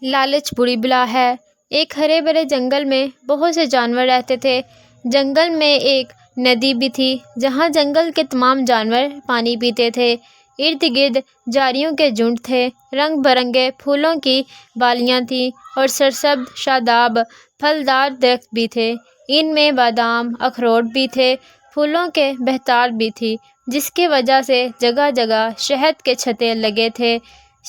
لالچ بری بلا ہے۔ ایک ہرے بھرے جنگل میں بہت سے جانور رہتے تھے۔ جنگل میں ایک ندی بھی تھی جہاں جنگل کے تمام جانور پانی پیتے تھے۔ ارد گرد جھاڑیوں کے جھنڈ تھے، رنگ برنگے پھولوں کی بالیاں تھیں اور سرسبز شاداب پھلدار درخت بھی تھے۔ ان میں بادام، اخروٹ بھی تھے، پھولوں کے بہتار بھی تھی، جس کی وجہ سے جگہ جگہ شہد کے چھتے لگے تھے۔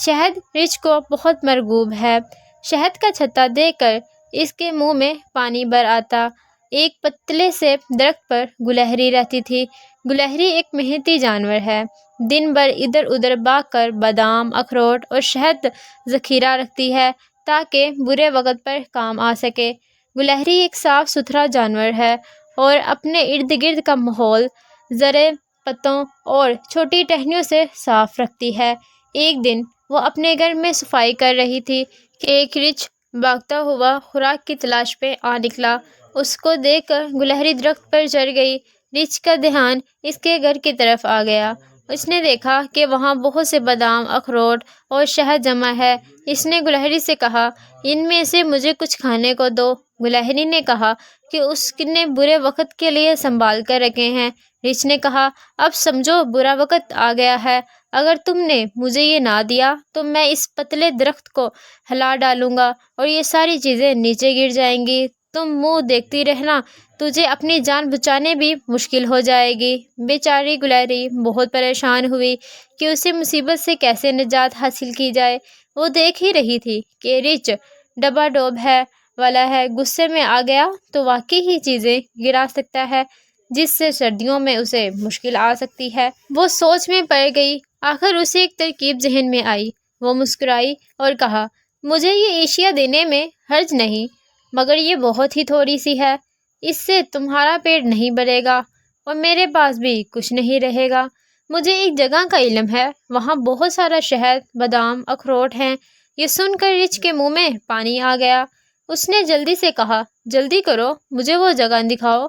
شہد رچھ کو بہت مرغوب ہے۔ شہد کا چھتا دیکھ کر اس کے منہ میں پانی بھر آتا۔ ایک پتلے سے درخت پر گلہری رہتی تھی۔ گلہری ایک محنتی جانور ہے۔ دن بھر ادھر ادھر بھاگ کر بادام، اخروٹ اور شہد ذخیرہ رکھتی ہے تاکہ برے وقت پر کام آ سکے۔ گلہری ایک صاف ستھرا جانور ہے اور اپنے ارد گرد کا ماحول زرعی پتوں اور چھوٹی ٹہنیوں سے صاف رکھتی ہے۔ ایک دن وہ اپنے گھر میں صفائی کر رہی تھی کہ ایک رچھ بھاگتا ہوا خوراک کی تلاش پہ آ نکلا۔ اس کو دیکھ کر گلہری درخت پر چڑھ گئی۔ رچھ کا دھیان اس کے گھر کی طرف آ گیا۔ اس نے دیکھا کہ وہاں بہت سے بادام، اخروٹ اور شہد جمع ہے۔ اس نے گلہری سے کہا، ان میں سے مجھے کچھ کھانے کو دو۔ گلہری نے کہا کہ اس نے برے وقت کے لیے سنبھال کر رکھے ہیں۔ رچھ نے کہا، اب سمجھو برا وقت آ گیا ہے۔ اگر تم نے مجھے یہ نہ دیا تو میں اس پتلے درخت کو ہلا ڈالوں گا اور یہ ساری چیزیں نیچے گر جائیں گی۔ تم منہ دیکھتی رہنا، تجھے اپنی جان بچانے بھی مشکل ہو جائے گی۔ بیچاری گلہری بہت پریشان ہوئی کہ اسے مصیبت سے کیسے نجات حاصل کی جائے۔ وہ دیکھ ہی رہی تھی کہ رچھ ڈبا ڈوب ہے والا ہے، غصے میں آ گیا تو واقعی ہی چیزیں گرا سکتا ہے جس سے سردیوں میں اسے مشکل آ سکتی ہے۔ وہ سوچ میں پڑ گئی۔ آخر اسے ایک ترکیب ذہن میں آئی۔ وہ مسکرائی اور کہا، مجھے یہ اشیاء دینے میں حرج نہیں، مگر یہ بہت ہی تھوڑی سی ہے۔ اس سے تمہارا پیٹ نہیں بھرے گا اور میرے پاس بھی کچھ نہیں رہے گا۔ مجھے ایک جگہ کا علم ہے، وہاں بہت سارا شہد، بادام، اخروٹ ہیں۔ یہ سن کر رچھ کے منہ میں پانی آ گیا۔ اس نے جلدی سے کہا، جلدی کرو، مجھے وہ جگہ دکھاؤ۔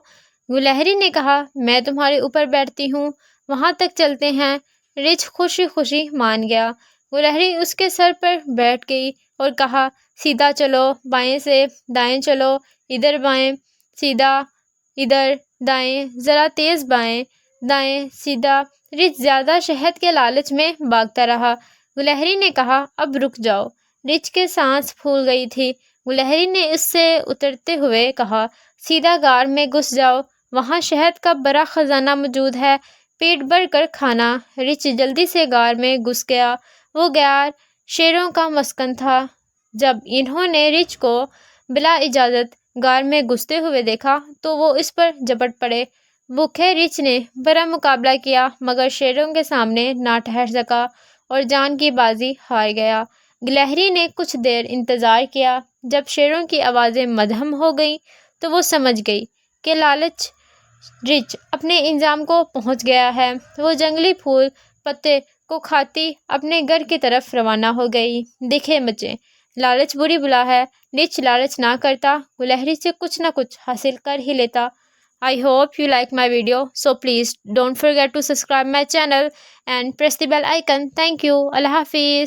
گلہری نے کہا، میں تمہارے اوپر بیٹھتی ہوں، وہاں تک چلتے ہیں۔ رچھ خوشی خوشی مان گیا۔ گلہری اس کے سر پر بیٹھ گئی اور کہا، سیدھا چلو، بائیں سے دائیں چلو، ادھر بائیں، سیدھا، ادھر دائیں، ذرا تیز بائیں، دائیں، سیدھا۔ رچھ زیادہ شہد کے لالچ میں بھاگتا رہا۔ گلہری نے کہا، اب رک جاؤ۔ رچھ کے سانس پھول گئی تھی۔ گلہری نے اس سے اترتے ہوئے کہا، سیدھا غار میں گھس جاؤ، وہاں شہد کا بڑا خزانہ موجود ہے، پیٹ بھر کر کھانا۔ رچھ جلدی سے غار میں گھس گیا۔ وہ غار شیروں کا مسکن تھا۔ جب انہوں نے رچھ کو بلا اجازت غار میں گھستے ہوئے دیکھا تو وہ اس پر جھپٹ پڑے۔ بھوکے رچھ نے بڑا مقابلہ کیا مگر شیروں کے سامنے نہ ٹھہر سکا اور جان کی بازی ہار گیا۔ گلہری نے کچھ دیر انتظار کیا۔ جب شیروں کی آوازیں مدھم ہو گئیں تو وہ سمجھ گئی کہ لالچ رچھ اپنے انجام کو پہنچ گیا ہے۔ وہ جنگلی پھول پتے کو کھاتی اپنے گھر کی طرف روانہ ہو گئی۔ دیکھیں بچے، لالچ بری بلا ہے۔ رچھ لالچ نہ کرتا، گلہری سے کچھ نہ کچھ حاصل کر ہی لیتا۔ I hope you like my video, so please don't forget to subscribe my channel and press the bell icon. Thank you. Allah Hafiz.